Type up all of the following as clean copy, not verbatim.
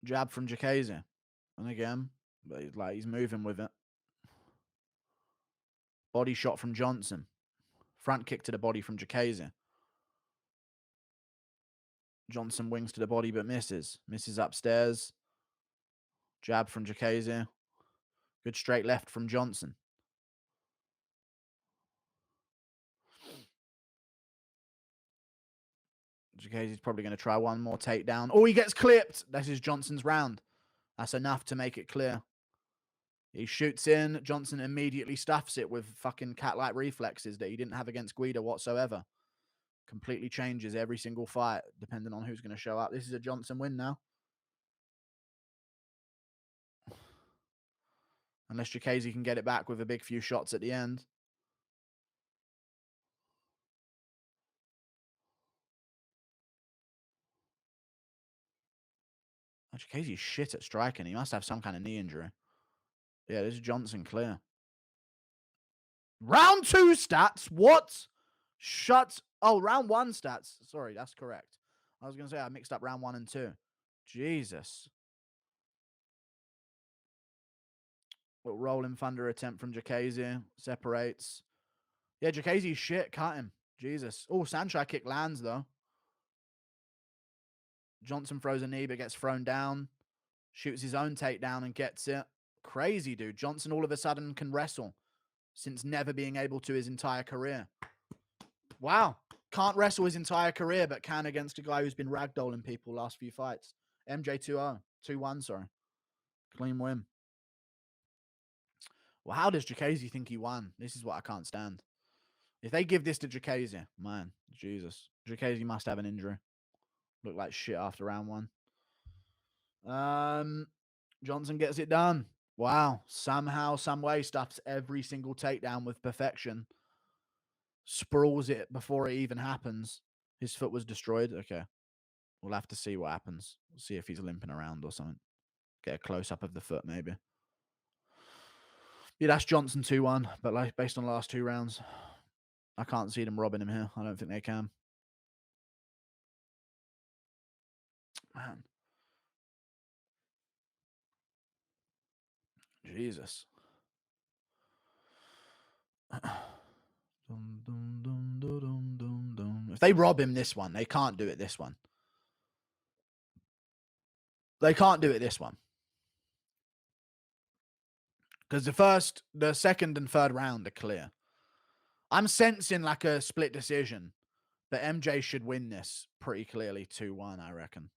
Jab from Diakiese. And again, but he's moving with it. Body shot from Johnson. Front kick to the body from Diakiese. Johnson wings to the body but misses. Misses upstairs. Jab from Diakiese. Good straight left from Johnson. Diakiese's probably going to try one more takedown. Oh, he gets clipped. This is Johnson's round. That's enough to make it clear. He shoots in. Johnson immediately stuffs it with fucking cat-like reflexes that he didn't have against Guida whatsoever. Completely changes every single fight, depending on who's going to show up. This is a Johnson win now. Unless Diakiese can get it back with a big few shots at the end. Diakiese's shit at striking. He must have some kind of knee injury. Yeah, this is Johnson clear. Round 2 stats? What? Shut. Oh, round 1 stats. Sorry, that's correct. I was going to say I mixed up round 1 and 2. Jesus. Little rolling thunder attempt from Diakiese. Separates. Yeah, Diakiese's shit. Cut him. Jesus. Oh, Sanchez kick lands, though. Johnson throws a knee but gets thrown down. Shoots his own takedown and gets it. Crazy, dude. Johnson all of a sudden can wrestle since never being able to his entire career. Wow. Can't wrestle his entire career, but can against a guy who's been ragdolling people last few fights. MJ 2-0. 2-1, sorry. Clean win. Well, how does Diakiese think he won? This is what I can't stand. If they give this to Diakiese, man, Jesus. Diakiese must have an injury. Looked like shit after round 1. Johnson gets it done. Wow. Somehow, some way, stuffs every single takedown with perfection. Sprawls it before it even happens. His foot was destroyed. Okay. We'll have to see what happens. We'll see if he's limping around or something. Get a close-up of the foot, maybe. Yeah, that's Johnson 2-1. But like based on the last 2 rounds, I can't see them robbing him here. I don't think they can. Man. Jesus. If they rob him this one, they can't do it this one. They can't do it this one. Because the second and third round are clear. I'm sensing like a split decision, but MJ should win this pretty clearly 2-1, I reckon.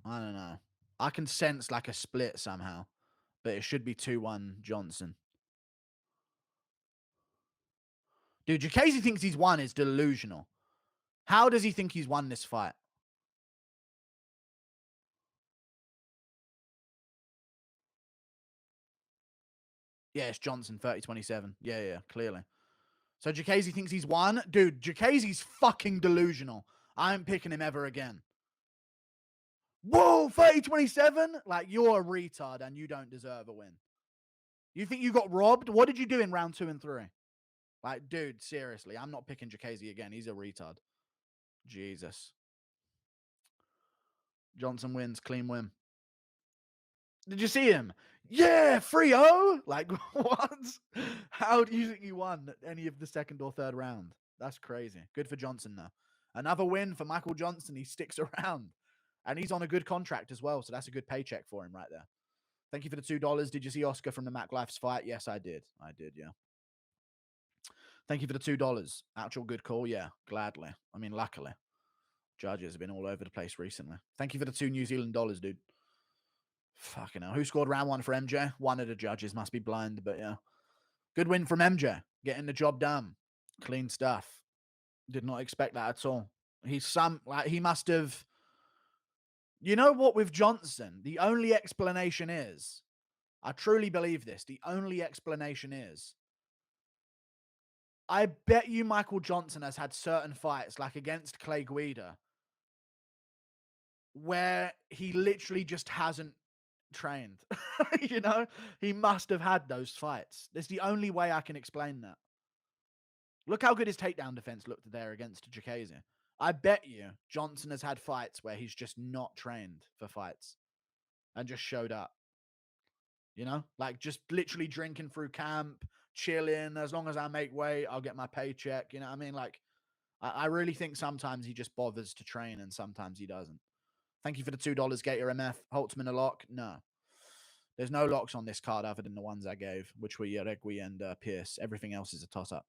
I don't know. I can sense like a split somehow, but it should be 2-1 Johnson. Dude, Diakiese thinks he's won is delusional. How does he think he's won this fight? Yeah, it's Johnson, 30-27. Yeah, clearly. So Diakiese thinks he's won? Dude, Diakiese's fucking delusional. I ain't picking him ever again. Whoa, 30-27? Like, you're a retard and you don't deserve a win. You think you got robbed? What did you do in round 2 and 3? Like, dude, seriously, I'm not picking Diakiese again. He's a retard. Jesus. Johnson wins. Clean win. Did you see him? Yeah, 3-0? Like, what? How do you think you won any of the second or third round? That's crazy. Good for Johnson, though. Another win for Michael Johnson. He sticks around. And he's on a good contract as well, so that's a good paycheck for him right there. Thank you for the $2. Did you see Oscar from the Mac Life's fight? Yes, I did. I did, yeah. Thank you for the $2. Actual good call, yeah, gladly. I mean, luckily. Judges have been all over the place recently. Thank you for the $2 New Zealand, dude. Fucking hell. Who scored round 1 for MJ? One of the judges must be blind, but yeah. Good win from MJ. Getting the job done. Clean stuff. Did not expect that at all. He must have... You know what, with Johnson, the only explanation is, I truly believe this, the only explanation is, I bet you Michael Johnson has had certain fights, like against Clay Guida, where he literally just hasn't trained. You know? He must have had those fights. That's the only way I can explain that. Look how good his takedown defense looked there against Diakiese. I bet you Johnson has had fights where he's just not trained for fights and just showed up. You know, like just literally drinking through camp, chilling. As long as I make weight, I'll get my paycheck. You know what I mean? Like, I really think sometimes he just bothers to train and sometimes he doesn't. Thank you for the $2, Gator MF. Holtzman a lock? No. There's no locks on this card other than the ones I gave, which were Yaregui and Pierce. Everything else is a toss-up.